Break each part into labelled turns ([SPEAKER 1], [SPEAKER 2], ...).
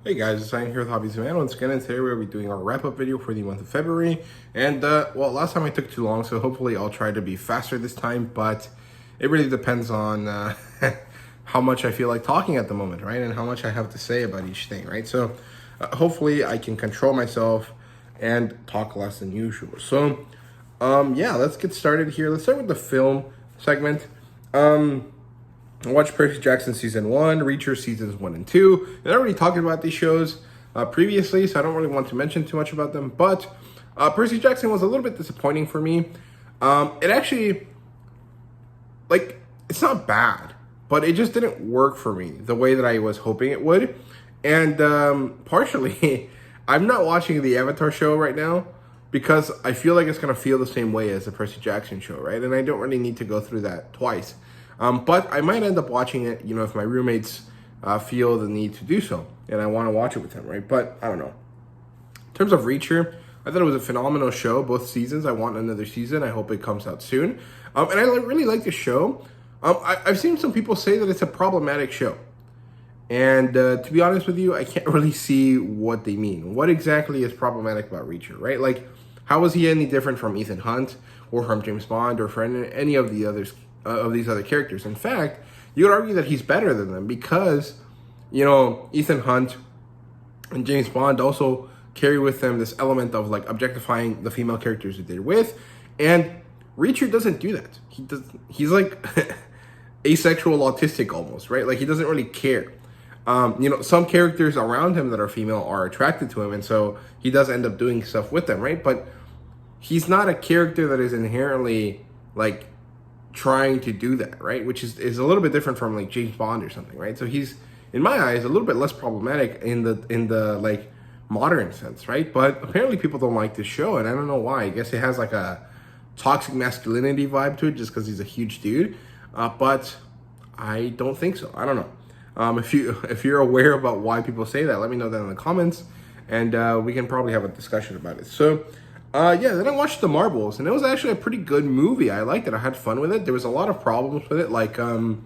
[SPEAKER 1] Hey guys, it's Ryan here with HobbiesofaMan once again, and today we'll be doing our wrap-up video for the month of February. And, well, last time I took too long, so hopefully I'll try to be faster this time, but it really depends on how much I feel like talking at the moment, right? And how much I have to say about each thing, right? So, hopefully I can control myself and talk less than usual. So, yeah, let's get started here. Let's start with the film segment. I watched Percy Jackson Season 1, Reacher Seasons 1 and 2. And I already talked about these shows previously, so I don't really want to mention too much about them. But Percy Jackson was a little bit disappointing for me. It actually, like, it's not bad, but it just didn't work for me the way that I was hoping it would. And partially, I'm not watching the Avatar show right now because I feel like it's going to feel the same way as the Percy Jackson show, right? And I don't really need to go through that twice. But I might end up watching it, you know, if my roommates feel the need to do so, and I want to watch it with them, right? But I don't know. In terms of Reacher, I thought it was a phenomenal show, both seasons. I want another season. I hope it comes out soon. And I really like the show. I've seen some people say that it's a problematic show. And to be honest with you, I can't really see what they mean. What exactly is problematic about Reacher, right? Like, how is he any different from Ethan Hunt or from James Bond or from any of the others? Of these other characters. In fact, you would argue that he's better than them because, you know, Ethan Hunt and James Bond also carry with them this element of like objectifying the female characters that they're with, and Reacher doesn't do that. He's like asexual autistic almost, right? Like he doesn't really care. You know, some characters around him that are female are attracted to him, and so he does end up doing stuff with them, right? But he's not a character that is inherently like trying to do that, right? Which is a little bit different from like James Bond or something, right? So he's, in my eyes, a little bit less problematic in the like modern sense, right? But apparently people don't like this show, and I don't know why. I guess it has like a toxic masculinity vibe to it just because he's a huge dude. But I don't think so. I don't know. If you're aware about why people say that, let me know that in the comments, and we can probably have a discussion about it. So yeah, then I watched The Marbles, and it was actually a pretty good movie. I liked it. I had fun with it. There was a lot of problems with it, like the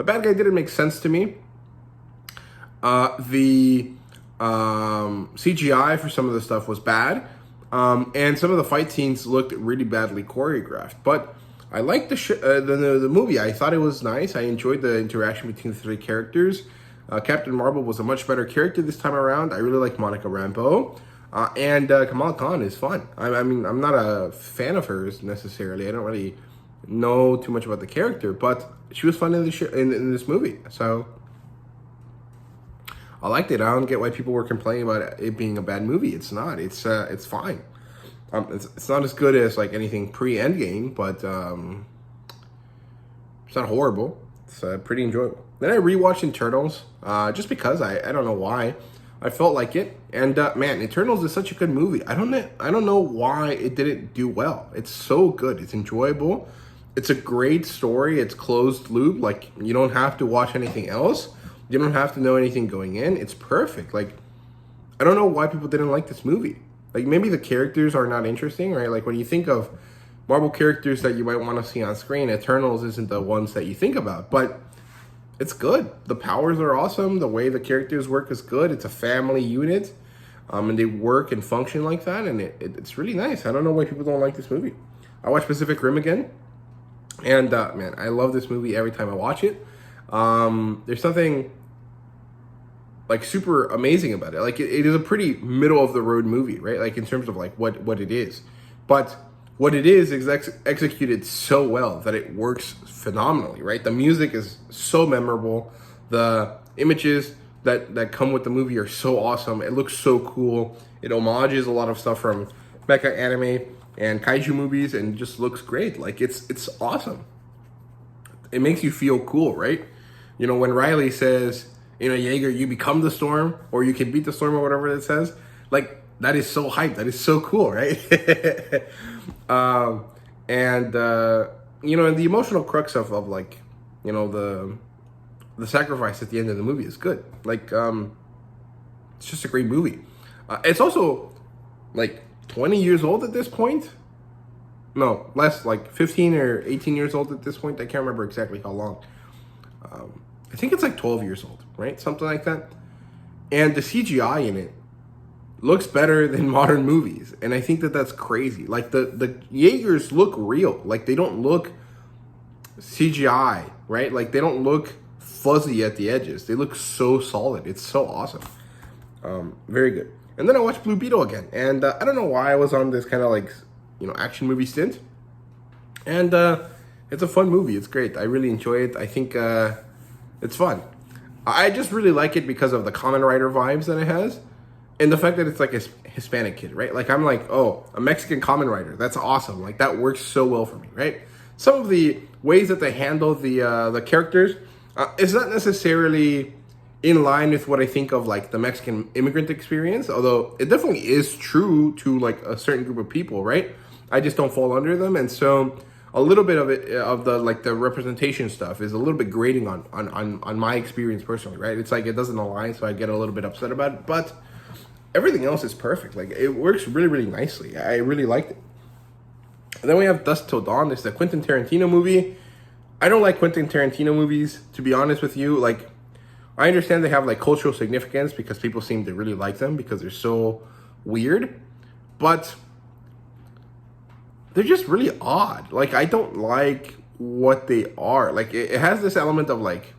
[SPEAKER 1] bad guy didn't make sense to me. The CGI for some of the stuff was bad, and some of the fight scenes looked really badly choreographed. But I liked the movie. I thought it was nice. I enjoyed the interaction between the three characters. Captain Marvel was a much better character this time around. I really like Monica Rambeau. And Kamala Khan is fun. I mean, I'm not a fan of hers necessarily. I don't really know too much about the character, but she was fun in in this movie. So I liked it. I don't get why people were complaining about it being a bad movie. It's not. It's fine. It's not as good as like anything pre-Endgame, but it's not horrible. It's pretty enjoyable. Then I rewatched Eternals, just because I don't know why. I felt like it, and man, Eternals is such a good movie. I don't know why it didn't do well. It's so good. It's enjoyable. It's a great story. It's closed loop. Like you don't have to watch anything else. You don't have to know anything going in. It's perfect. Like I don't know why people didn't like this movie. Like maybe the characters are not interesting, right? Like when you think of Marvel characters that you might want to see on screen, Eternals isn't the ones that you think about, but it's good. The powers are awesome. The way the characters work is good. It's a family unit, and they work and function like that, and it's really nice. I don't know why people don't like this movie. I watched Pacific Rim again, and man, I love this movie every time I watch it. There's something like super amazing about it. Like it is a pretty middle of the road movie, right? Like in terms of like what it is, but what it is executed so well that it works phenomenally, right? The music is so memorable. The images that come with the movie are so awesome. It looks so cool. It homages a lot of stuff from mecha anime and kaiju movies, and just looks great. Like it's awesome. It makes you feel cool, right? You know, when Riley says, you know, Jaeger, you become the storm, or you can beat the storm, or whatever it says, like that is so hype. That is so cool, right? You know, and the emotional crux of like, you know, the sacrifice at the end of the movie is good. Like, it's just a great movie. It's also like 20 years old at this point. No, less, like 15 or 18 years old at this point. I can't remember exactly how long. I think it's like 12 years old, right? Something like that. and the CGI in it looks better than modern movies, and I think that that's crazy. Like the Jaegers look real, like they don't look CGI, right? Like they don't look fuzzy at the edges. They look so solid. It's so awesome. Very good. And then I watched Blue Beetle again, and I don't know why I was on this kind of like, you know, action movie stint, and it's a fun movie. It's great. I really enjoy it. I think it's fun. I just really like it because of the Kamen Rider vibes that it has, and the fact that it's like a Hispanic kid, right? Like I'm like, oh, a Mexican Kamen Rider. That's awesome. Like that works so well for me, right? Some of the ways that they handle the characters is not necessarily in line with what I think of like the Mexican immigrant experience, although it definitely is true to like a certain group of people, right? I just don't fall under them, and so a little bit of it, of the like the representation stuff, is a little bit grating on my experience personally, right? It's like it doesn't align, so I get a little bit upset about it, but everything else is perfect. Like it works really, really nicely. I really liked it. And then we have Dusk Till Dawn. This is a Quentin Tarantino movie. I don't like Quentin Tarantino movies, to be honest with you. Like, I understand they have like cultural significance because people seem to really like them because they're so weird, but they're just really odd. Like, I don't like what they are. Like, it has this element of like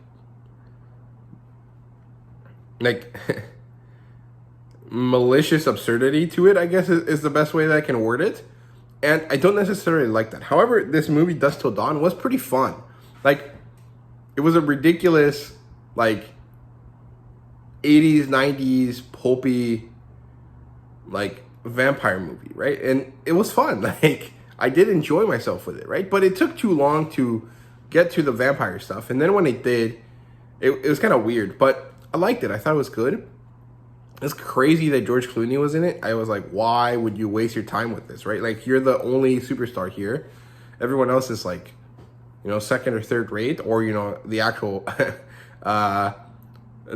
[SPEAKER 1] malicious absurdity to it, I guess is the best way that I can word it. And I don't necessarily like that. However, this movie, Dusk Till Dawn, was pretty fun. Like, it was a ridiculous, like, 80s, 90s, pulpy, like, vampire movie, right? And it was fun. Like, I did enjoy myself with it, right? But it took too long to get to the vampire stuff. And then when it did, it was kind of weird. But I liked it. I thought it was good. It's crazy that George Clooney was in it. I was like, why would you waste your time with this, right? Like, you're the only superstar here. Everyone else is like, you know, second or third rate, or, you know, the actual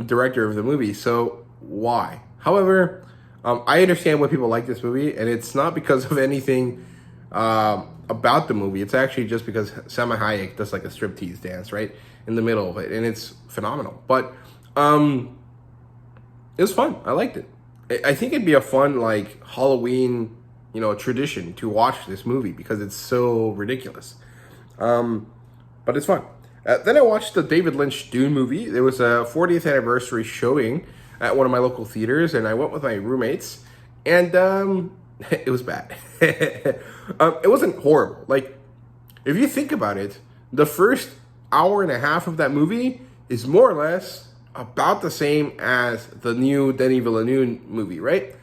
[SPEAKER 1] director of the movie. So why? However, I understand why people like this movie, and it's not because of anything about the movie. It's actually just because Salma Hayek does like a striptease dance, right, in the middle of it, and it's phenomenal. But it was fun. I liked it. I think it'd be a fun, like, Halloween, you know, tradition to watch this movie because it's so ridiculous. But it's fun. Then I watched the David Lynch Dune movie. There was a 40th anniversary showing at one of my local theaters, and I went with my roommates, and it was bad. It wasn't horrible. Like, if you think about it, the first hour and a half of that movie is more or less about the same as the new Denis Villeneuve movie, right?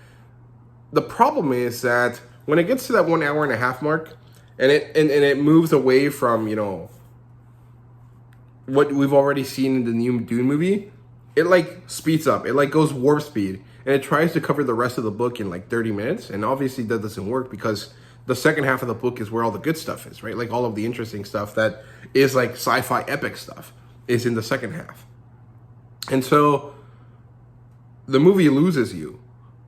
[SPEAKER 1] The problem is that when it gets to that 1 hour and a half mark, and it moves away from, you know, what we've already seen in the new Dune movie, it like speeds up. It like goes warp speed, and it tries to cover the rest of the book in like 30 minutes. And obviously that doesn't work because the second half of the book is where all the good stuff is, right? Like all of the interesting stuff that is like sci-fi epic stuff is in the second half. And so the movie loses you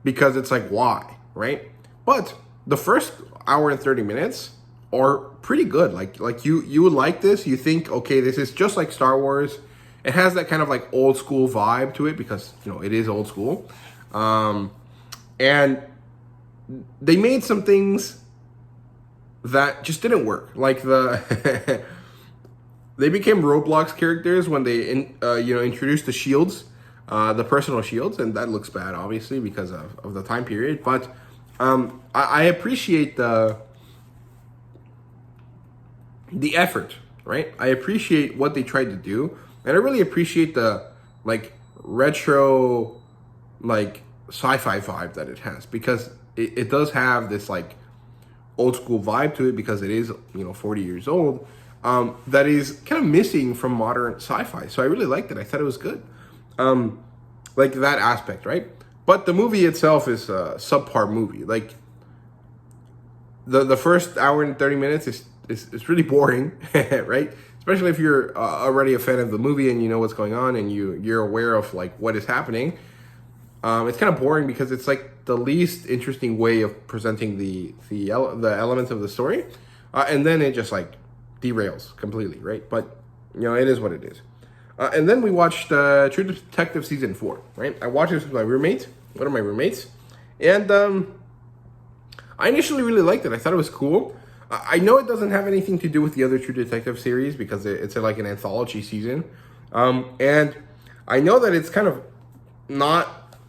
[SPEAKER 1] because it's like, why, right? But the first hour and 30 minutes are pretty good. Like you would like this. You think, okay, this is just like Star Wars. It has that kind of like old school vibe to it because, you know, it is old school. And they made some things that just didn't work. Like they became Roblox characters when they introduced the shields, the personal shields, and that looks bad, obviously, because of the time period. But I appreciate the effort, right? I appreciate what they tried to do, and I really appreciate the like retro, like sci-fi vibe that it has, because it does have this like old school vibe to it because it is, you know, 40 years old. That is kind of missing from modern sci-fi. So I really liked it. I thought it was good. Like that aspect, right? But the movie itself is a subpar movie. Like the first hour and 30 minutes is really boring, right? Especially if you're already a fan of the movie and you know what's going on and you're aware of like what is happening. It's kind of boring because it's like the least interesting way of presenting the elements of the story. And then it just like derails completely, right? But, you know, it is what it is. And then we watched True Detective Season 4, right? I watched this with my roommate, one of my roommates. And I initially really liked it. I thought it was cool. I know it doesn't have anything to do with the other True Detective series because it's like an anthology season. And I know that it's kind of not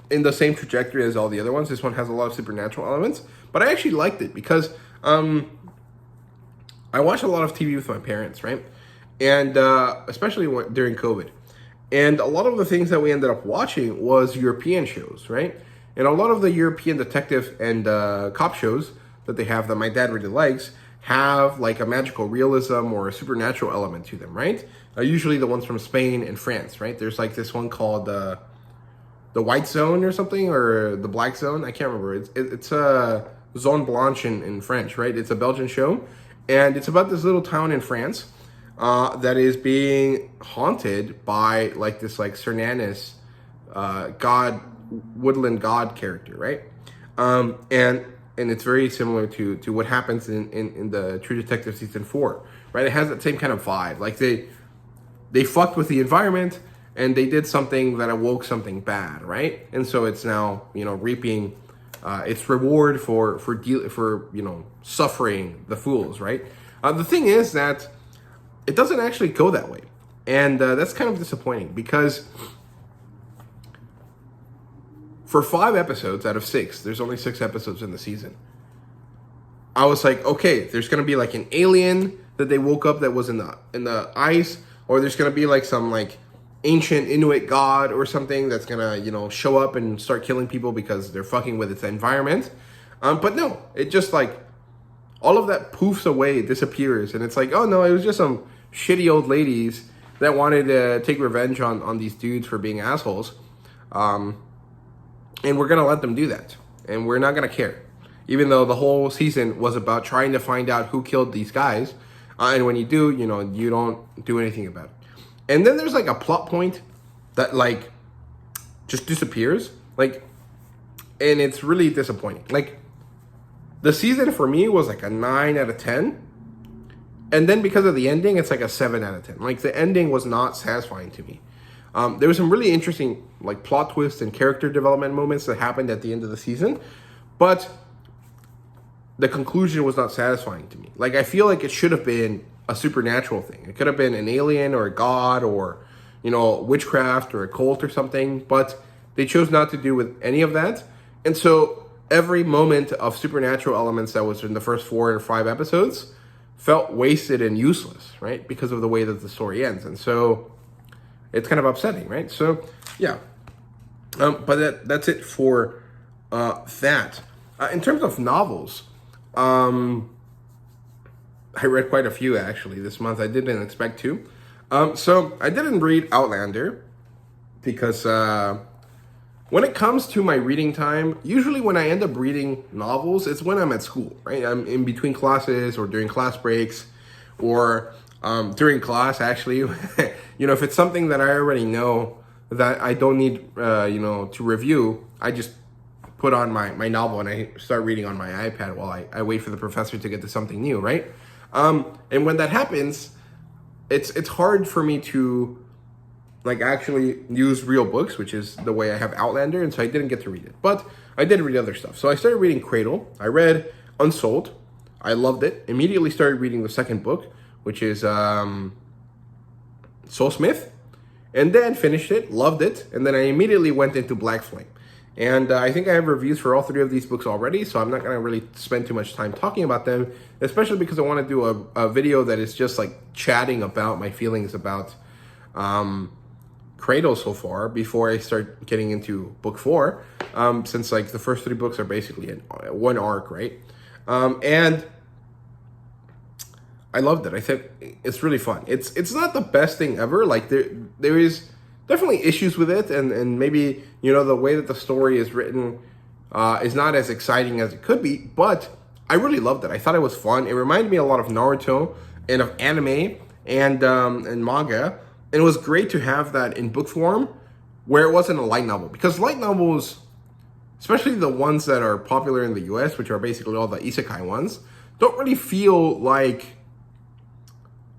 [SPEAKER 1] in the same trajectory as all the other ones. This one has a lot of supernatural elements. But I actually liked it because I watched a lot of TV with my parents, right? And especially during COVID. And a lot of the things that we ended up watching was European shows, right? And a lot of the European detective and cop shows that they have that my dad really likes have like a magical realism or a supernatural element to them, right? Usually the ones from Spain and France, right? There's like this one called the White Zone or something, or the Black Zone. I can't remember. It's Zone Blanche in French, right? It's a Belgian show. And it's about this little town in France that is being haunted by like this like Cernanis woodland god character, right? And it's very similar to what happens in the True Detective Season 4, right? It has that same kind of vibe. Like they fucked with the environment and they did something that awoke something bad, right? And so it's now, reaping its reward for suffering the fools, right? The thing is that it doesn't actually go that way. And that's kind of disappointing because for 5 episodes out of 6, there's only 6 episodes in the season. I was like, okay, there's gonna be like an alien that they woke up that was in the ice, or there's gonna be like some like ancient Inuit god or something that's gonna show up and start killing people because they're fucking with its environment. But no, it just like all of that poofs away, it disappears, and it's like, oh no, it was just some shitty old ladies that wanted to take revenge on these dudes for being assholes. And we're gonna let them do that, and we're not gonna care, even though the whole season was about trying to find out who killed these guys. And when you do, you don't do anything about it. And then there's like a plot point that like just disappears, like, and it's really disappointing. Like the season for me was like a 9 out of 10, and then because of the ending, it's like a 7 out of 10. Like the ending was not satisfying to me. There were some really interesting like plot twists and character development moments that happened at the end of the season, but the conclusion was not satisfying to me. Like I feel like it should have been a supernatural thing. It could have been an alien or a god or witchcraft or a cult or something, but they chose not to do with any of that. And so every moment of supernatural elements that was in the first 4 or 5 episodes felt wasted and useless, right? Because of the way that the story ends. And so it's kind of upsetting, right? So, yeah. But that's it for that. In terms of novels, I read quite a few, actually, this month. I didn't expect to. So, I didn't read Outlander because when it comes to my reading time, usually when I end up reading novels, it's when I'm at school, right? I'm in between classes or during class breaks or during class, actually. If it's something that I already know that I don't need, to review, I just put on my novel and I start reading on my iPad while I wait for the professor to get to something new, right? And when that happens, it's hard for me to like actually use real books, which is the way I have Outlander, and so I didn't get to read it. But I did read other stuff. So I started reading Cradle. I read Unsold. I loved it. Immediately started reading the second book, which is Soul Smith, and then finished it, loved it, and then I immediately went into Black Flame. And I think I have reviews for all 3 of these books already, so I'm not going to really spend too much time talking about them, especially because I want to do a video that is just like chatting about my feelings about Cradle so far before I start getting into book 4, since like the first 3 books are basically one arc, right? And I loved it. I think it's really fun. It's not the best thing ever. Like there is definitely issues with it, and maybe the way that the story is written is not as exciting as it could be. But I really loved it. I thought it was fun. It reminded me a lot of Naruto and of anime and manga. And it was great to have that in book form, where it wasn't a light novel, because light novels, especially the ones that are popular in the US, which are basically all the isekai ones, don't really feel like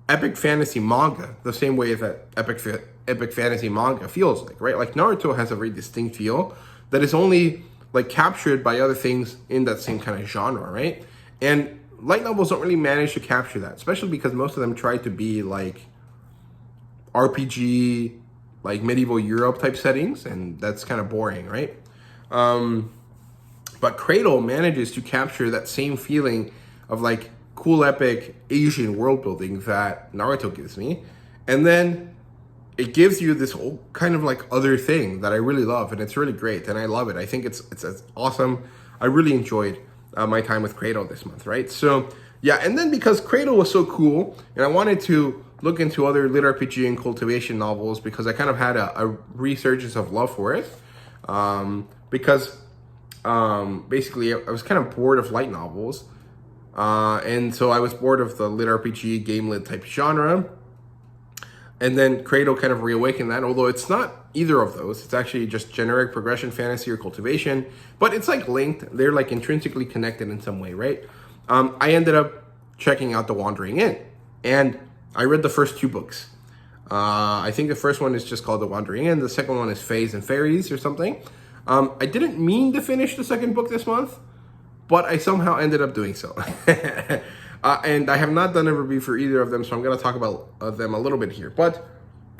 [SPEAKER 1] epic fantasy manga the same way that epic epic fantasy manga feels like, right? Like Naruto has a very distinct feel that is only like captured by other things in that same kind of genre, right? And light novels don't really manage to capture that, especially because most of them try to be like RPG, like medieval Europe type settings, and that's kind of boring, right? But Cradle manages to capture that same feeling of like cool, epic Asian world building that Naruto gives me. And then it gives you this whole kind of like other thing that I really love, and it's really great, and I love it. I think it's awesome. I really enjoyed my time with Cradle this month, right? So yeah, and then because Cradle was so cool, and I wanted to look into other lit RPG and cultivation novels because I kind of had a resurgence of love for it. Because basically I was kind of bored of light novels. And so I was bored of the lit RPG, game lit type genre. And then Cradle kind of reawakened that, although it's not either of those. It's actually just generic progression fantasy or cultivation, but it's like linked. They're like intrinsically connected in some way, right? I ended up checking out The Wandering Inn, and I read the first 2 books. I think the first one is just called The Wandering Inn. The second one is Fays and Fairies or something. I didn't mean to finish the second book this month, but I somehow ended up doing so. And I have not done a review for either of them, so I'm going to talk about them a little bit here. But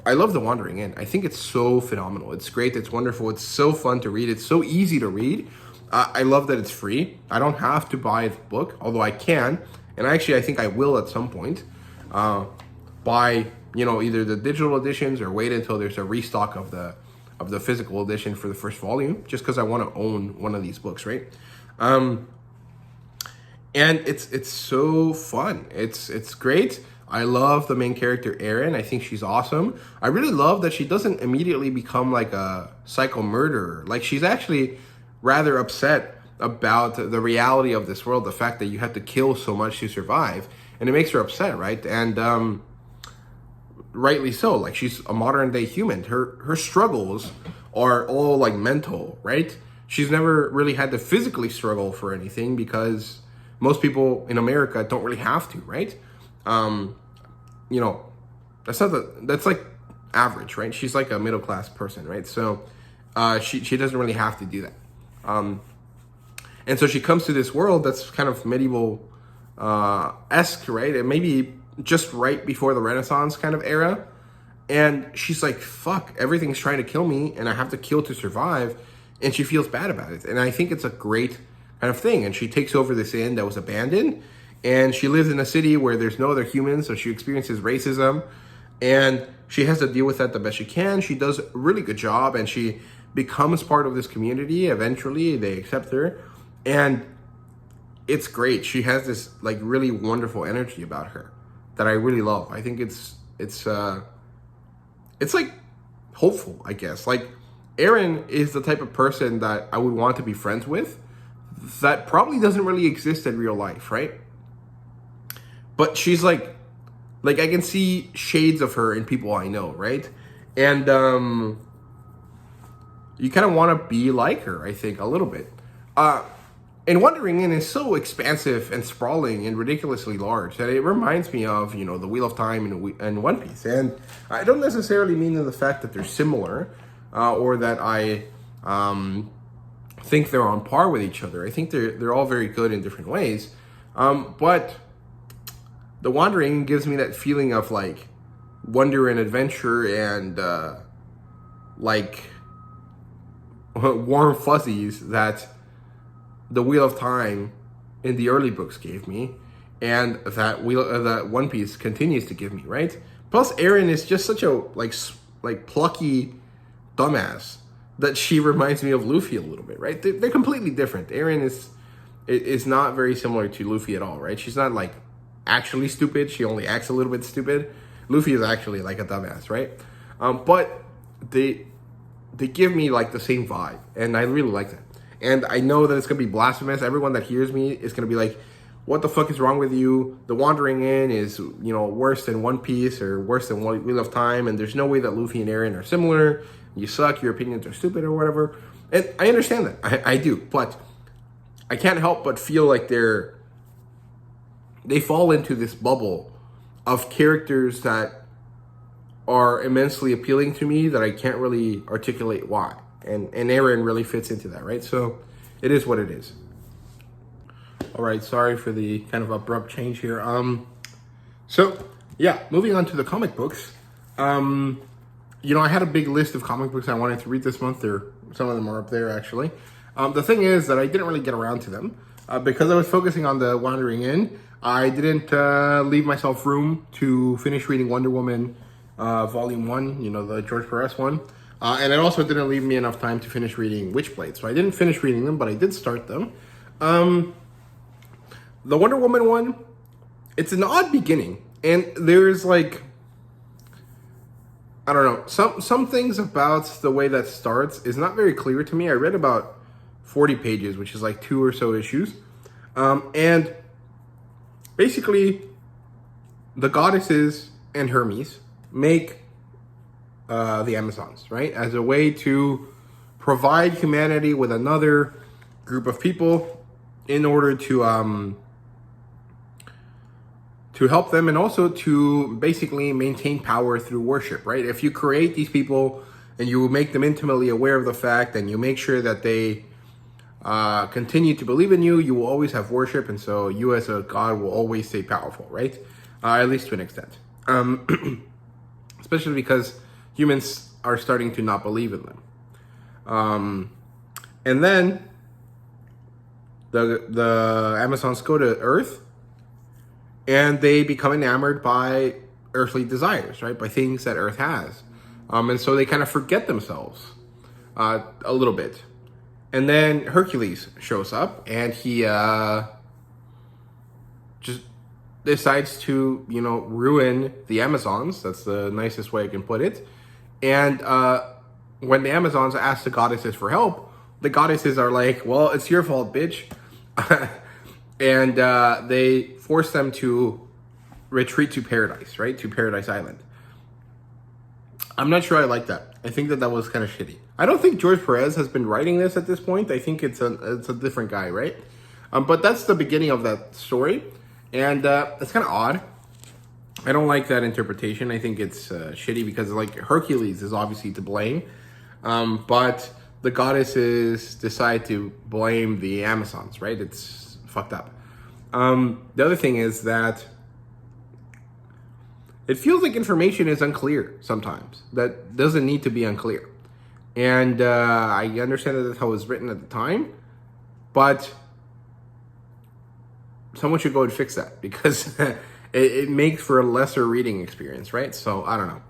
[SPEAKER 1] I love The Wandering Inn. I think it's so phenomenal. It's great. It's wonderful. It's so fun to read. It's so easy to read. I love that it's free. I don't have to buy the book, although I can. And actually, I think I will at some point buy, either the digital editions or wait until there's a restock of the physical edition for the first volume, just because I want to own one of these books, right? And it's so fun. It's great. I love the main character, Erin. I think she's awesome. I really love that she doesn't immediately become like a psycho murderer. Like, she's actually rather upset about the reality of this world, the fact that you have to kill so much to survive. And it makes her upset, right? And rightly so. Like, she's a modern day human. Her struggles are all like mental, right? She's never really had to physically struggle for anything because most people in America don't really have to, right? That's like average, right? She's like a middle class person, right? So she doesn't really have to do that. And so she comes to this world that's kind of medieval esque, right? And maybe just right before the Renaissance kind of era. And she's like, fuck, everything's trying to kill me and I have to kill to survive. And she feels bad about it. And I think it's a great kind of thing. And she takes over this inn that was abandoned. And she lives in a city where there's no other humans. So she experiences racism. And she has to deal with that the best she can. She does a really good job. And she becomes part of this community. Eventually, they accept her. And it's great. She has this like really wonderful energy about her that I really love. I think it's like hopeful, I guess. Like, Erin is the type of person that I would want to be friends with that probably doesn't really exist in real life, right? But she's like I can see shades of her in people I know, right? And you kind of want to be like her, I think, a little bit. And Wandering Inn is so expansive and sprawling and ridiculously large that it reminds me of, the Wheel of Time and One Piece. And I don't necessarily mean in the fact that they're similar or that I think they're on par with each other. I think they're all very good in different ways. But The Wandering Inn gives me that feeling of like wonder and adventure and like warm fuzzies that the Wheel of Time in the early books gave me, and that One Piece continues to give me, right? Plus, Erin is just such a like plucky dumbass that she reminds me of Luffy a little bit, right? They're completely different. Erin is not very similar to Luffy at all, right? She's not like actually stupid. She only acts a little bit stupid. Luffy is actually like a dumbass, right? But they give me like the same vibe, and I really like that. And I know that it's going to be blasphemous. Everyone that hears me is going to be like, what the fuck is wrong with you? The Wandering Inn is, worse than One Piece or worse than Wheel of Time. And there's no way that Luffy and Erin are similar. You suck. Your opinions are stupid or whatever. And I understand that. I do. But I can't help but feel like they fall into this bubble of characters that are immensely appealing to me that I can't really articulate why. And Aaron really fits into that, right? So it is what it is. All right, sorry for the kind of abrupt change here. So yeah, moving on to the comic books. I had a big list of comic books I wanted to read this month. Some of them are up there actually. The thing is that I didn't really get around to them because I was focusing on the Wandering Inn. I didn't leave myself room to finish reading Wonder Woman Volume 1, the George Perez one. And it also didn't leave me enough time to finish reading Witchblade. So I didn't finish reading them, but I did start them. The Wonder Woman one, it's an odd beginning. And there's I don't know, some things about the way that starts is not very clear to me. I read about 40 pages, which is 2 or so issues. And basically, the goddesses and Hermes make the Amazons, right? As a way to provide humanity with another group of people in order to help them and also to basically maintain power through worship, right? If you create these people and you make them intimately aware of the fact and you make sure that they continue to believe in you, you will always have worship, and so you as a god will always stay powerful, right? At least to an extent. Especially because humans are starting to not believe in them. And then the Amazons go to Earth and they become enamored by earthly desires, right? By things that Earth has. And so they kind of forget themselves a little bit. And then Hercules shows up and he just decides to, ruin the Amazons. That's the nicest way I can put it. And when the Amazons ask the goddesses for help, the goddesses are like, well, it's your fault, bitch. And they force them to retreat to paradise, right? To Paradise Island. I'm not sure I like that. I think that was kind of shitty. I don't think George Perez has been writing this at this point. I think it's a different guy, right? But that's the beginning of that story. And it's kind of odd. I don't like that interpretation. I think it's shitty because Hercules is obviously to blame. But the goddesses decide to blame the Amazons, right? It's fucked up. The other thing is that it feels like information is unclear sometimes. That doesn't need to be unclear. And I understand that that's how it was written at the time. But someone should go and fix that because it makes for a lesser reading experience, right? So, I don't know.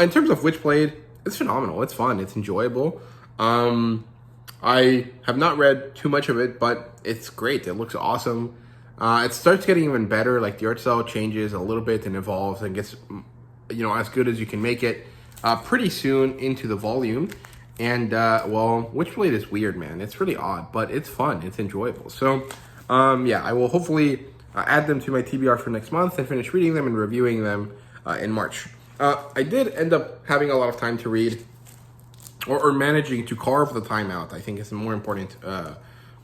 [SPEAKER 1] In terms of Witchblade, it's phenomenal. It's fun. It's enjoyable. I have not read too much of it, but it's great. It looks awesome. It starts getting even better. The art style changes a little bit and evolves and gets, as good as you can make it pretty soon into the volume. And, Witchblade is weird, man. It's really odd, but it's fun. It's enjoyable. So, I will hopefully add them to my TBR for next month and finish reading them and reviewing them in March. I did end up having a lot of time to read or managing to carve the time out. I think it's a more important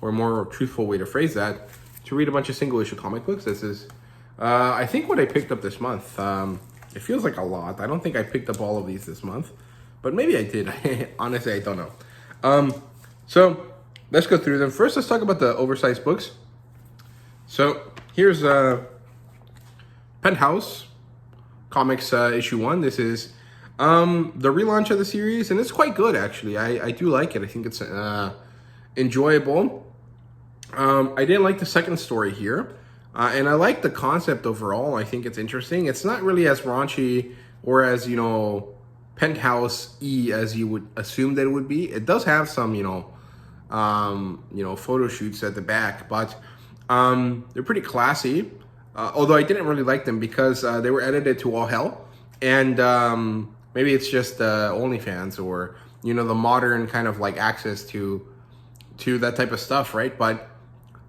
[SPEAKER 1] or more truthful way to phrase that, to read a bunch of single issue comic books. This is, I think, what I picked up this month. It feels like a lot. I don't think I picked up all of these this month, but maybe I did. Honestly, I don't know. So let's go through them. First, let's talk about the oversized books. So here's Penthouse Comics issue 1. This is the relaunch of the series, and it's quite good, actually. I do like it. I think it's enjoyable. I didn't like the second story here, and I like the concept overall. I think it's interesting. It's not really as raunchy or as, Penthouse-y as you would assume that it would be. It does have some, photo shoots at the back, but they're pretty classy. Although I didn't really like them because they were edited to all hell, and maybe it's just OnlyFans or the modern kind of access to that type of stuff, right? But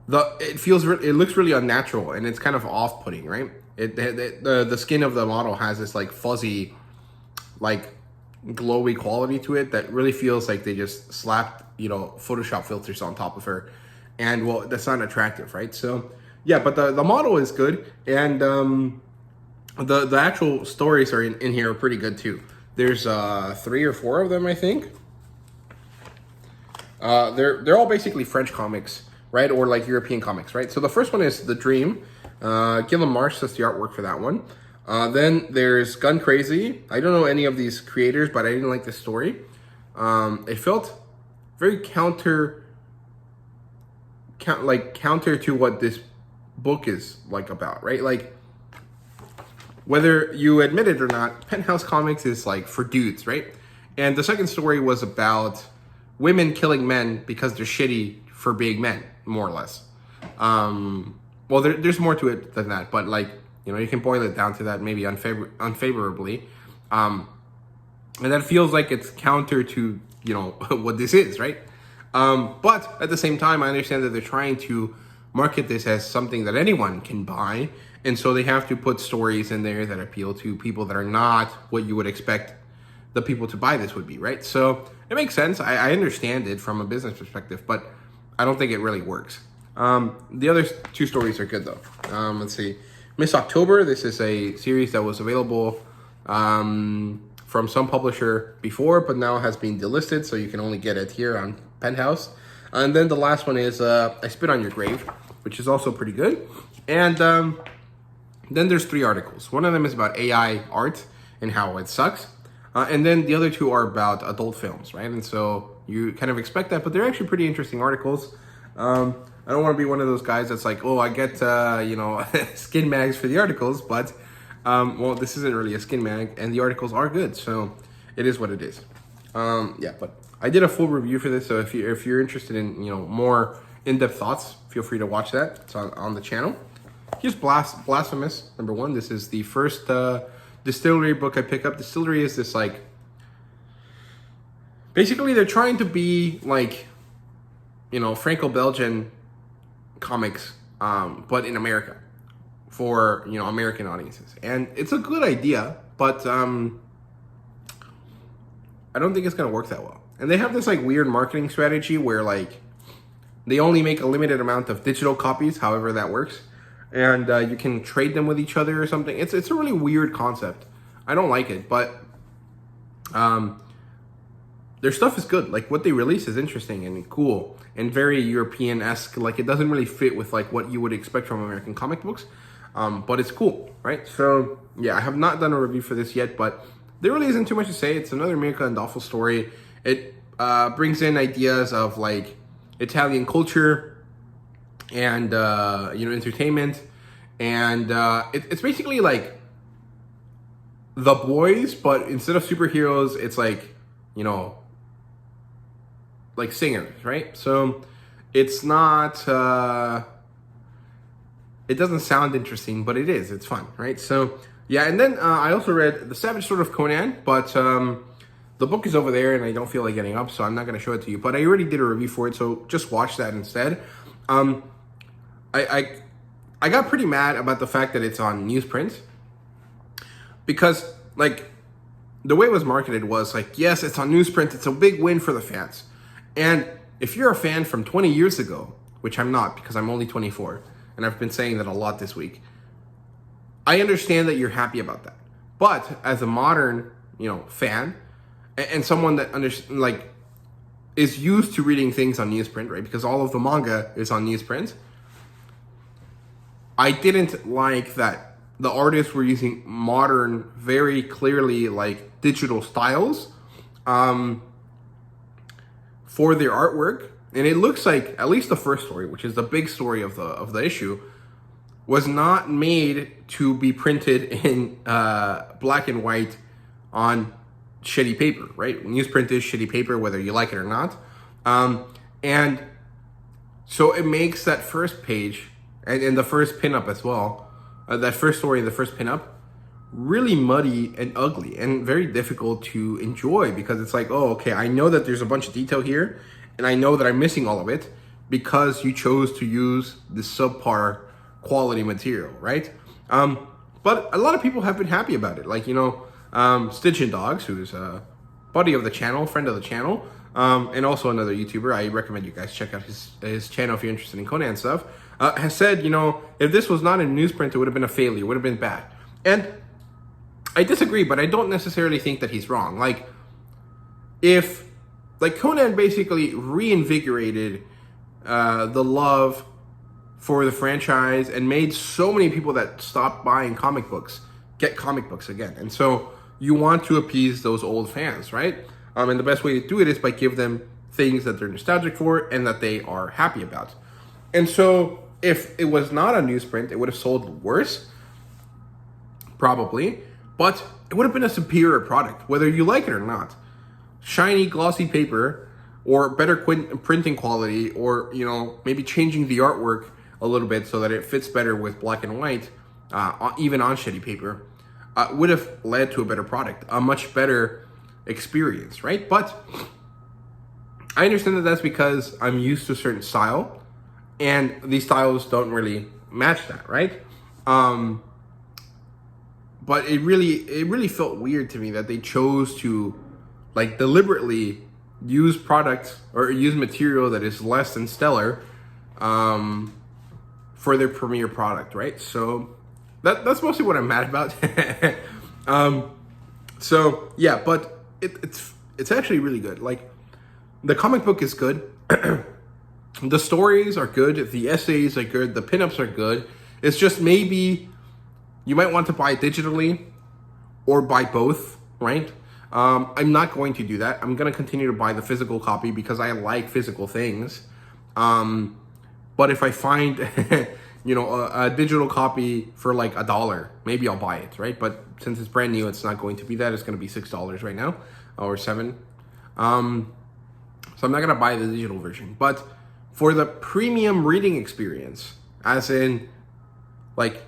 [SPEAKER 1] it looks really unnatural and it's kind of off-putting, right? The skin of the model has this fuzzy, glowy quality to it that really feels like they just slapped Photoshop filters on top of her, and that's not attractive, right? So yeah, but the model is good, and The actual stories are in here are pretty good too. There's 3 or 4 of them, I think. They're all basically French comics, right, or like European comics, right? So the first one is The Dream. Gilliam Marsh does the artwork for that one. Then there's Gun Crazy. I don't know any of these creators, but I didn't like this story. It felt very counter to what this book is like about, right? Like, whether you admit it or not, Penthouse Comics is like for dudes, right? And the second story was about women killing men because they're shitty for being men, more or less. Well, there's more to it than that, but like, you know, you can boil it down to that maybe unfavorably. And that feels like it's counter to, you know, what this is, right? But at the same time, I understand that they're trying to market this as something that anyone can buy. And so they have to put stories in there that appeal to people that are not what you would expect the people to buy this would be, right? So it makes sense. I understand it from a business perspective, but I don't think it really works. The other 2 stories are good though. Let's see. Miss October. This is a series that was available from some publisher before, but now has been delisted, so you can only get it here on Penthouse. And then the last one is I Spit on Your Grave, which is also pretty good. And then there's 3 articles. One of them is about AI art and how it sucks. And then the other 2 are about adult films, right? And so you kind of expect that, but they're actually pretty interesting articles. I don't want to be one of those guys that's like, oh, I get, you know, skin mags for the articles, but, well, this isn't really a skin mag, and the articles are good, so it is what it is. Yeah, but I did a full review for this, so if you're interested in, you know, more in-depth thoughts, feel free to watch that. It's on the channel. Here's Blasphemous, number 1. This is the first distillery book I pick up. Distillery is this, like, basically they're trying to be like, you know, Franco-Belgian comics, but in America for, you know, American audiences. And it's a good idea, but I don't think it's going to work that well. And they have this like weird marketing strategy where like they only make a limited amount of digital copies, however that works. And you can trade them with each other or something. It's a really weird concept. I don't like it, but their stuff is good. Like what they release is interesting and cool and very European-esque. Like it doesn't really fit with like what you would expect from American comic books, but it's cool, right? So yeah, I have not done a review for this yet, but there really isn't too much to say. It's another Mirka Andolfo story. It brings in ideas of like Italian culture and you know, entertainment, and it's basically like The Boys, but instead of superheroes, it's like, you know, like singers, right? So it's not it doesn't sound interesting, but it is. It's fun, right? So yeah, and then I also read The Savage Sword of Conan, but the book is over there and I don't feel like getting up, so I'm not going to show it to you, but I already did a review for it, so just watch that instead. I got pretty mad about the fact that it's on newsprint, because like the way it was marketed was like, yes, it's on newsprint, it's a big win for the fans. And if you're a fan from 20 years ago, which I'm not because I'm only 24, and I've been saying that a lot this week, I understand that you're happy about that. But as a modern, you know, fan and someone that like is used to reading things on newsprint, right? Because all of the manga is on newsprint. I didn't like that the artists were using modern, very clearly like digital styles for their artwork. And it looks like at least the first story, which is the big story of the issue, was not made to be printed in black and white on shitty paper, right? Newsprint is shitty paper, whether you like it or not. And so it makes that first page and the first pinup as well, that first story and the first pinup, really muddy and ugly and very difficult to enjoy, because it's like, oh, okay, I know that there's a bunch of detail here and I know that I'm missing all of it because you chose to use this subpar quality material, right? But a lot of people have been happy about it. Like, you know, Stitch and Dogs, who's a buddy of the channel, friend of the channel, and also another YouTuber. I recommend you guys check out his channel if you're interested in Conan stuff. Has said, you know, if this was not in newsprint, it would have been a failure, it would have been bad. And I disagree, but I don't necessarily think that he's wrong. Like, if, like, Conan basically reinvigorated the love for the franchise and made so many people that stopped buying comic books get comic books again. And so you want to appease those old fans, right? And the best way to do it is by give them things that they're nostalgic for and that they are happy about. And so if it was not a newsprint, it would have sold worse, probably, but it would have been a superior product, whether you like it or not. Shiny, glossy paper, or better printing quality, or, you know, maybe changing the artwork a little bit so that it fits better with black and white, even on shitty paper, would have led to a better product, a much better experience, right? But I understand that that's because I'm used to a certain style, and these styles don't really match that, right? But it really felt weird to me that they chose to, like, deliberately use products or use material that is less than stellar for their premiere product, right? So that's mostly what I'm mad about. So yeah, but it's actually really good. Like, the comic book is good. The stories are good. The essays are good. The pinups are good. It's just maybe you might want to buy it digitally or buy both, right? I'm not going to do that. I'm going to continue to buy the physical copy because I like physical things. But if I find, you know, a digital copy for like $1, maybe I'll buy it, right? But since it's brand new, it's not going to be that. It's going to be $6 right now, or $7. So I'm not going to buy the digital version. But for the premium reading experience, as in, like,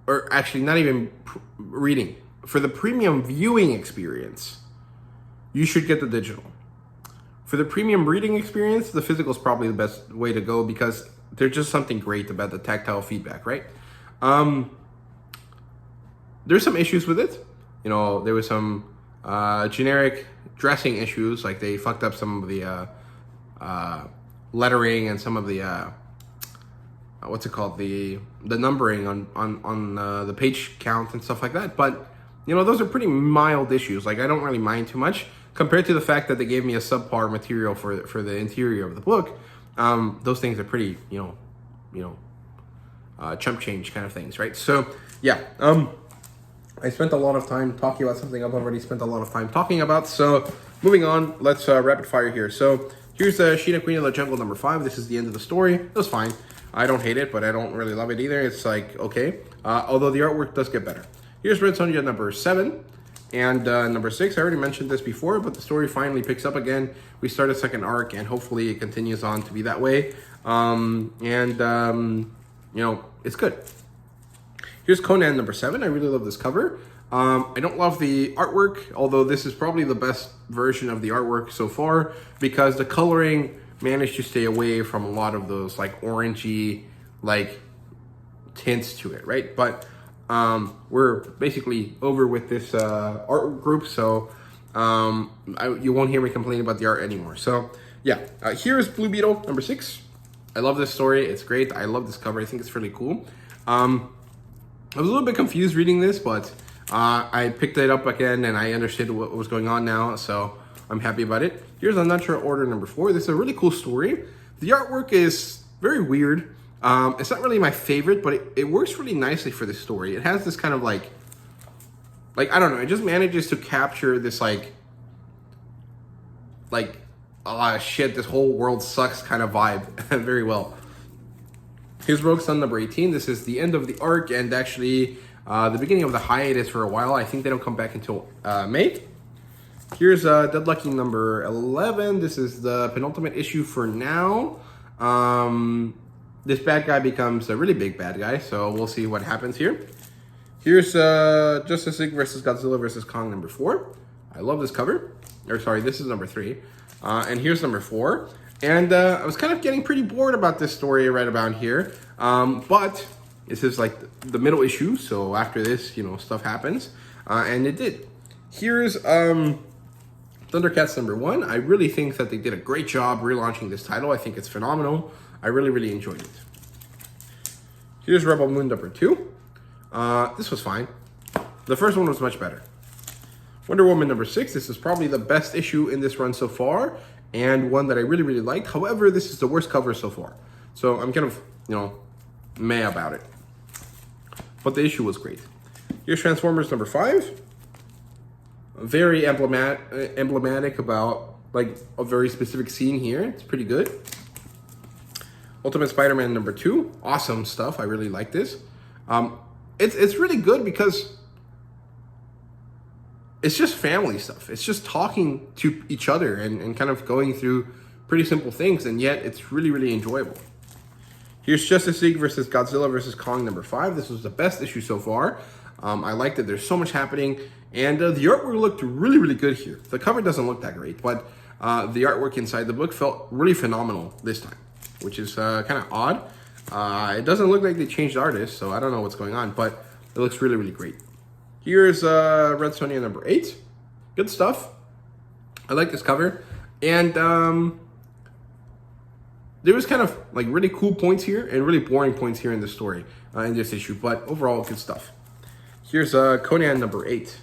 [SPEAKER 1] or actually not even reading, for the premium viewing experience, you should get the digital. For the premium reading experience, the physical is probably the best way to go because there's just something great about the tactile feedback, right? There's some issues with it. You know, there was some generic dressing issues, like they fucked up some of the lettering and some of the what's it called, the numbering on the page count and stuff like that. But you know, those are pretty mild issues. Like, I don't really mind too much compared to the fact that they gave me a subpar material for the interior of the book. Those things are pretty, chump change kind of things, right? So yeah, I spent a lot of time talking about something I've already spent a lot of time talking about. So moving on, let's rapid fire here. So here's the Sheena Queen of the Jungle number 5. This is the end of the story. It was fine. I don't hate it, but I don't really love it either. It's like, okay. Although the artwork does get better. Here's Red Sonja number 7. And number 6, I already mentioned this before, but the story finally picks up again. We start a second arc, and hopefully it continues on to be that way. It's good. Here's Conan number 7. I really love this cover. I don't love the artwork, although this is probably the best version of the artwork so far, because the coloring managed to stay away from a lot of those like orangey like tints to it, right? But we're basically over with this art group, so you won't hear me complain about the art anymore. So yeah, here's Blue Beetle number 6. I love this story. It's great. I love this cover. I think it's really cool. I was a little bit confused reading this, but I picked it up again and I understood what was going on now, so I'm happy about it. Here's Unnatural Order number 4. This is a really cool story. The artwork is very weird. It's not really my favorite, but it works really nicely for this story. It has this kind of like I don't know, it just manages to capture this shit, this whole world sucks kind of vibe very well. Here's Rogue Sun number 18. This is the end of the arc and actually the beginning of the hiatus for a while. I think they don't come back until May. Here's Dead Lucky number 11. This is the penultimate issue for now. This bad guy becomes a really big bad guy, so we'll see what happens here. Here's Justice League versus Godzilla versus Kong number 4. I love this cover. Or sorry, this is number 3. And here's number 4. And I was kind of getting pretty bored about this story right about here. But this is like the middle issue, so after this, stuff happens. And it did. Here's Thundercats number 1. I really think that they did a great job relaunching this title. I think it's phenomenal. I really, really enjoyed it. Here's Rebel Moon number 2. This was fine. the first one was much better. Wonder Woman number 6. This is probably the best issue in this run so far, and one that I really, really liked. However, this is the worst cover so far. So I'm kind of, meh about it. But the issue was great. Here's Transformers number 5. Very emblematic about like a very specific scene here. It's pretty good. Ultimate Spider-Man number 2. Awesome stuff. I really like this. It's really good because it's just family stuff. It's just talking to each other and kind of going through pretty simple things, and yet it's really, really enjoyable. Here's Justice League versus Godzilla versus Kong number 5. This was the best issue so far. I liked it. There's so much happening, and the artwork looked really, really good here. The cover doesn't look that great, but the artwork inside the book felt really phenomenal this time, which is kind of odd. It doesn't look like they changed artists, so I don't know what's going on, but it looks really, really great. Here's Red Sonja number 8. Good stuff. I like this cover, and there was kind of like really cool points here and really boring points here in the story in this issue, but overall good stuff. Here's Conan number 8.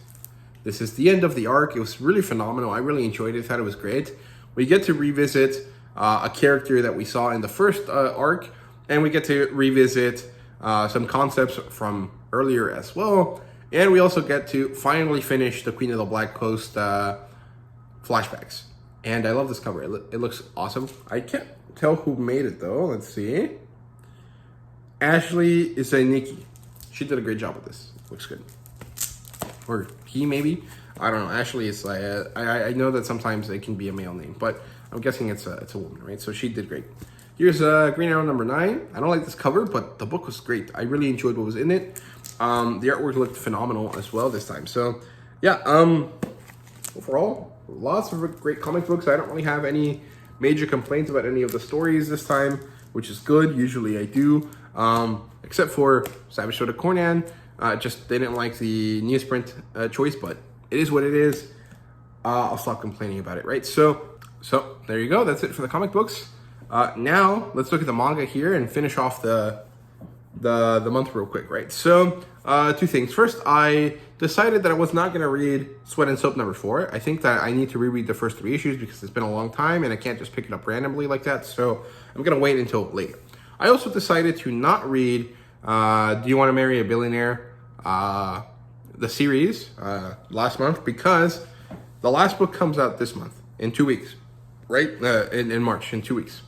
[SPEAKER 1] This is the end of the arc. It was really phenomenal. I really enjoyed it. Thought it was great. We get to revisit a character that we saw in the first arc, and we get to revisit some concepts from earlier as well. And we also get to finally finish the Queen of the Black Coast flashbacks. And I love this cover. It looks awesome. I can't tell who made it though. Let's see. Ashley Isanicki. She did a great job with this. Looks good. Or he maybe. I don't know. Ashley is like I know that sometimes it can be a male name, but I'm guessing it's a woman, right? So she did great. Here's Green Arrow number 9. I don't like this cover, but the book was great. I really enjoyed what was in it. The artwork looked phenomenal as well this time. So yeah, overall, lots of great comic books. I don't really have any major complaints about any of the stories this time, which is good. Usually I do, except for Savage Sword of Conan. Just they didn't like the newsprint choice, but it is what it is. I'll stop complaining about it, right? So there you go. That's it for the comic books. Now let's look at the manga here and finish off the month real quick, right? So two things. First, I decided that I was not going to read Sweat and Soap number 4. I think that I need to reread the first 3 issues because it's been a long time and I can't just pick it up randomly like that. So I'm going to wait until later. I also decided to not read Do You Want to Marry a Billionaire, the series, last month, because the last book comes out this month in 2 weeks, right? In March, in 2 weeks.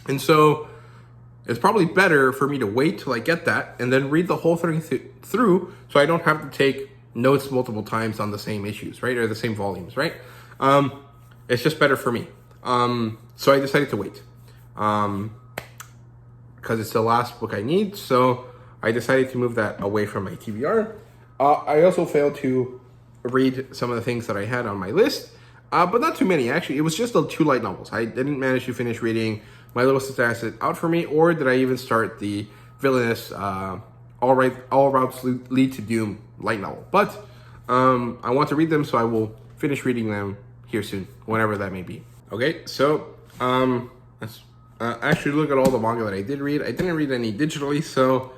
[SPEAKER 1] And so it's probably better for me to wait till I get that and then read the whole thing through so I don't have to take notes multiple times on the same issues, right? Or the same volumes, right? It's just better for me. So I decided to wait because it's the last book I need. So I decided to move that away from my TBR. I also failed to read some of the things that I had on my list, but not too many. Actually, it was just the 2 light novels. I didn't manage to finish reading My Little Sister Has It Out For Me, or did I even start the villainous All Routes Lead to Doom light novel. But I want to read them, so I will finish reading them here soon, whenever that may be. Okay, so let's actually look at all the manga that I did read. I didn't read any digitally, so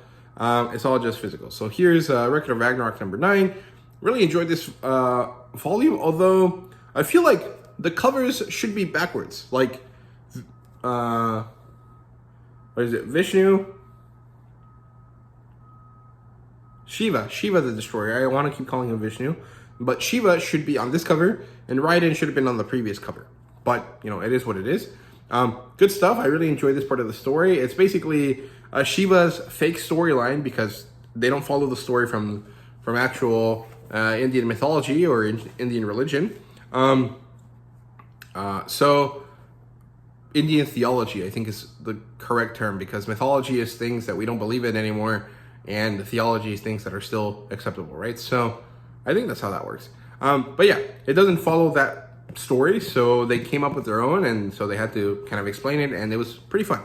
[SPEAKER 1] it's all just physical. So here's Record of Ragnarok number 9. Really enjoyed this volume, although I feel like the covers should be backwards. Like, what is it? Vishnu? Shiva the Destroyer. I want to keep calling him Vishnu. But Shiva should be on this cover, and Raiden should have been on the previous cover. But, it is what it is. Good stuff. I really enjoyed this part of the story. It's basically Shiva's fake storyline because they don't follow the story from actual Indian mythology or Indian religion. So Indian theology, I think, is the correct term, because mythology is things that we don't believe in anymore, and theology is things that are still acceptable, right? So I think that's how that works. But yeah, it doesn't follow that story, so they came up with their own, and so they had to kind of explain it, and it was pretty fun.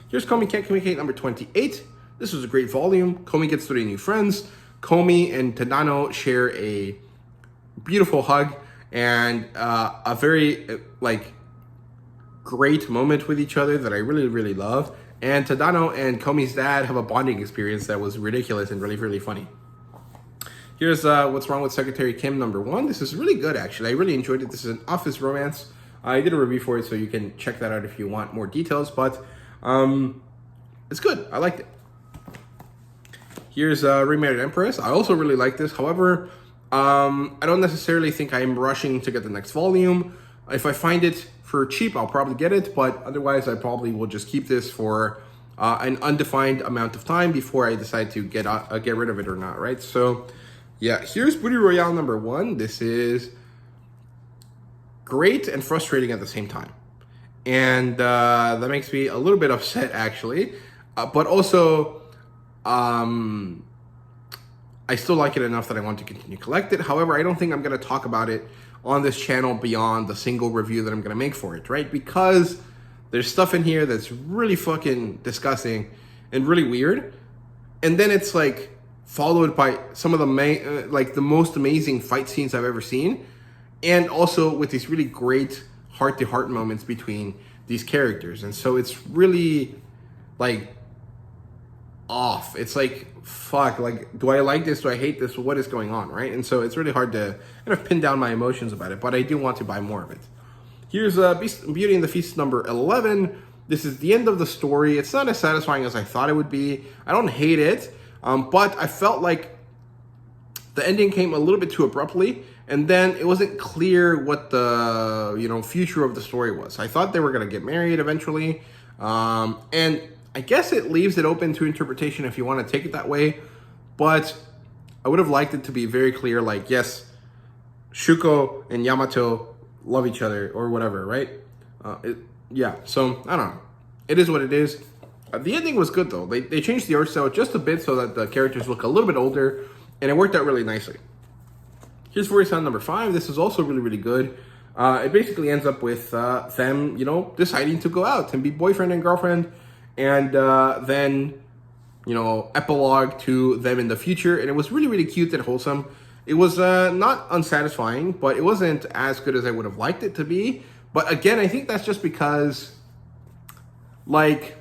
[SPEAKER 1] Here's Komi Can't Communicate number 28. This was a great volume. Komi gets 3 new friends. Komi and Tadano share a beautiful hug and a very great moment with each other that I really, really love. And Tadano and Komi's dad have a bonding experience that was ridiculous and really, really funny. Here's What's Wrong with Secretary Kim #1. This is really good, actually. I really enjoyed it. This is an office romance. I did a review for it, so you can check that out if you want more details, but it's good. I liked it. Here's Remarried Empress. I also really like this. However, I don't necessarily think I'm rushing to get the next volume. If I find it for cheap, I'll probably get it, but otherwise I probably will just keep this for an undefined amount of time before I decide to get rid of it or not, right? So yeah, here's Booty Royale #1. This is great and frustrating at the same time. And that makes me a little bit upset, actually. But also, I still like it enough that I want to continue to collect it. However, I don't think I'm going to talk about it on this channel beyond the single review that I'm going to make for it, right? Because there's stuff in here that's really fucking disgusting and really weird. And then it's like followed by some of the the most amazing fight scenes I've ever seen. And also with these really great heart-to-heart moments between these characters. And so it's really like off. It's like, fuck, like, do I like this? Do I hate this? What is going on, right? And so it's really hard to kind of pin down my emotions about it, but I do want to buy more of it. Here's Beauty and the Beast #11. This is the end of the story. It's not as satisfying as I thought it would be. I don't hate it, but I felt like the ending came a little bit too abruptly, and then it wasn't clear what the future of the story was. I thought they were going to get married eventually, and I guess it leaves it open to interpretation if you want to take it that way, but I would have liked it to be very clear, like, yes, Shuko and Yamato love each other or whatever, right? Yeah, so I don't know. It is what it is. The ending was good, though. They changed the art style just a bit so that the characters look a little bit older, and it worked out really nicely. Here's Furi-san #5. This is also really, really good. It basically ends up with them, deciding to go out and be boyfriend and girlfriend, and then, epilogue to them in the future. And it was really, really cute and wholesome. It was not unsatisfying, but it wasn't as good as I would have liked it to be. But again, I think that's just because, like,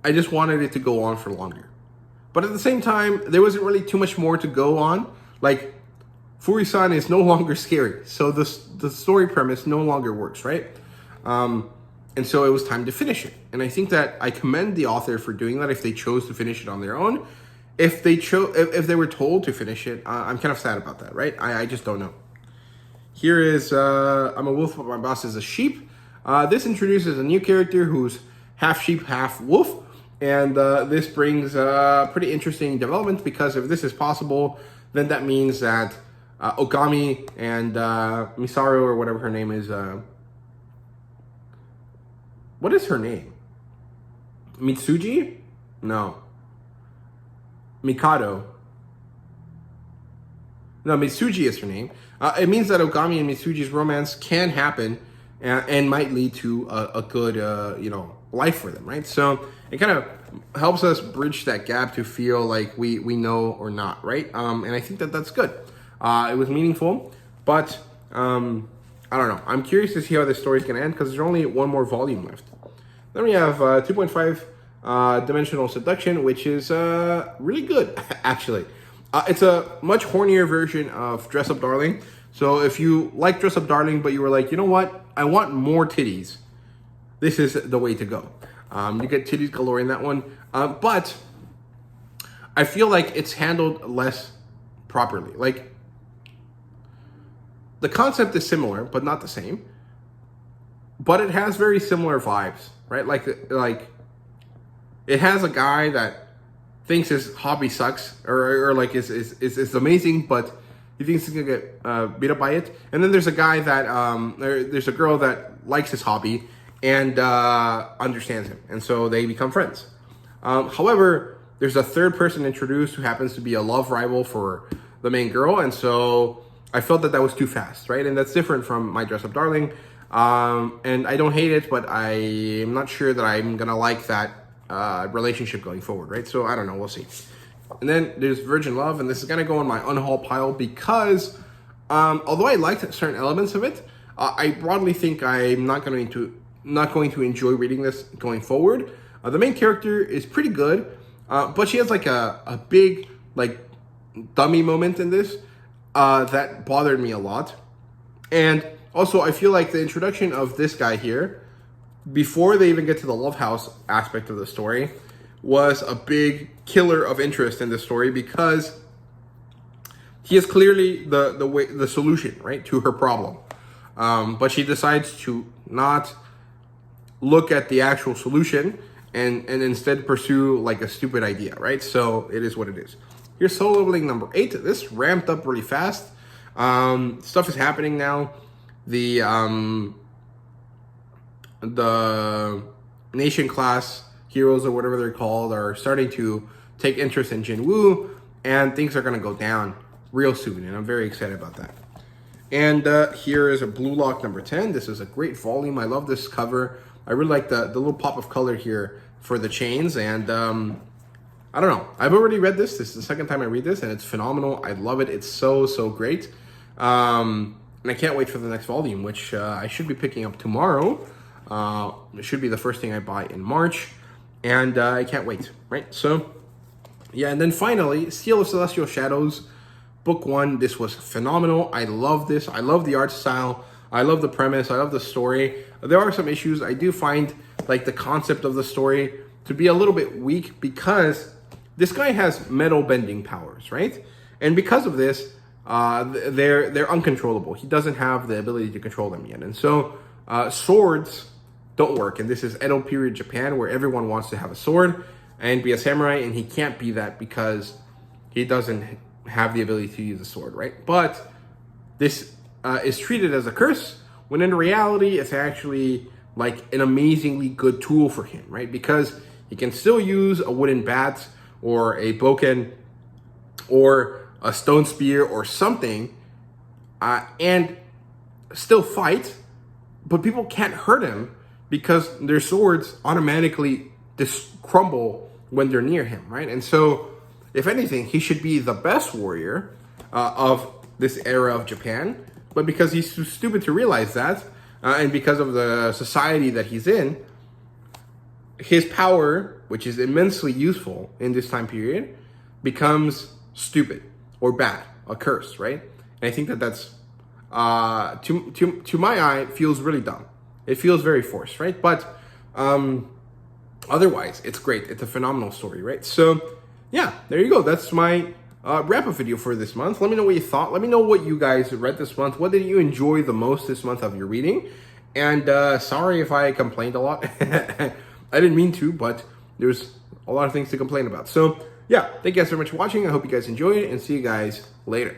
[SPEAKER 1] I just wanted it to go on for longer. But at the same time, there wasn't really too much more to go on. Like, Furi-san is no longer scary. So the story premise no longer works, right? And so it was time to finish it. And I think that I commend the author for doing that if they chose to finish it on their own. If they were told to finish it, I'm kind of sad about that, right? I just don't know. Here is I'm a wolf, but my boss is a sheep. This introduces a new character who's half sheep, half wolf. And this brings pretty interesting development, because if this is possible, then that means that Ogami and Misaru, or whatever her name is, what is her name? Mitsuji? No. Mikado. No, Mitsuji is her name. It means that Ogami and Mitsuji's romance can happen and might lead to a good, life for them, right? So it kind of helps us bridge that gap to feel like we know or not, right? And I think that that's good. It was meaningful, but I don't know. I'm curious to see how this story is going to end, because there's only one more volume left. Then we have 2.5 Dimensional Seduction, which is really good, actually. It's a much hornier version of Dress Up Darling. So if you like Dress Up Darling, but you were like, you know what? I want more titties. This is the way to go. You get titties galore in that one. But I feel like it's handled less properly. Like, the concept is similar, but not the same. But it has very similar vibes, right? Like it has a guy that thinks his hobby sucks, or like is amazing, but he thinks he's gonna get beat up by it. And then there's a guy that there's a girl that likes his hobby and understands him, and so they become friends. However, there's a third person introduced who happens to be a love rival for the main girl, and so I felt that was too fast, right? And that's different from My Dress Up Darling. And I don't hate it, but I'm not sure that I'm gonna like that relationship going forward, right? So I don't know, we'll see. And then there's Virgin Love, and this is gonna go on my unhaul pile because although I liked certain elements of it, I broadly think I'm not going to enjoy reading this going forward. The main character is pretty good. But she has like a big like dummy moment in this that bothered me a lot. And also, I feel like the introduction of this guy here, before they even get to the love house aspect of the story, was a big killer of interest in the story, because he is clearly the solution, right, to her problem. But she decides to not look at the actual solution and instead pursue like a stupid idea, right? So it is what it is. Here's solo leveling number 8. This ramped up really fast. Stuff is happening now. The nation class heroes, or whatever they're called, are starting to take interest in Jinwoo, and things are going to go down real soon, and I'm very excited about that. And here is a Blue Lock number 10. This is a great volume. I love this cover. I really like the little pop of color here for the chains, and I don't know. I've already read this. This is the second time I read this, and it's phenomenal. I love it. It's so great. And I can't wait for the next volume, which I should be picking up tomorrow. It should be the first thing I buy in March, and I can't wait, right? So, yeah, and then finally, Seal of Celestial Shadows, Book 1. This was phenomenal. I love this. I love the art style. I love the premise. I love the story. There are some issues. I do find like the concept of the story to be a little bit weak, because this guy has metal bending powers, right? And because of this, they're uncontrollable. He doesn't have the ability to control them yet. And so swords don't work. And this is Edo period Japan, where everyone wants to have a sword and be a samurai, and he can't be that because he doesn't have the ability to use a sword, right? But this is treated as a curse, when in reality it's actually like an amazingly good tool for him, right? Because he can still use a wooden bat or a bokken or a stone spear or something, and still fight, but people can't hurt him because their swords automatically crumble when they're near him, right? And so, if anything, he should be the best warrior of this era of Japan, but because he's too stupid to realize that, and because of the society that he's in, his power, which is immensely useful in this time period, becomes stupid or bad, a curse, right? And I think that that's, to my eye, feels really dumb. It feels very forced, right? But otherwise, it's great. It's a phenomenal story, right? So, yeah, there you go. That's my wrap-up video for this month. Let me know what you thought. Let me know what you guys read this month. What did you enjoy the most this month of your reading? And sorry if I complained a lot. I didn't mean to, but there's a lot of things to complain about. So, yeah, thank you guys so much for watching. I hope you guys enjoyed it, and see you guys later.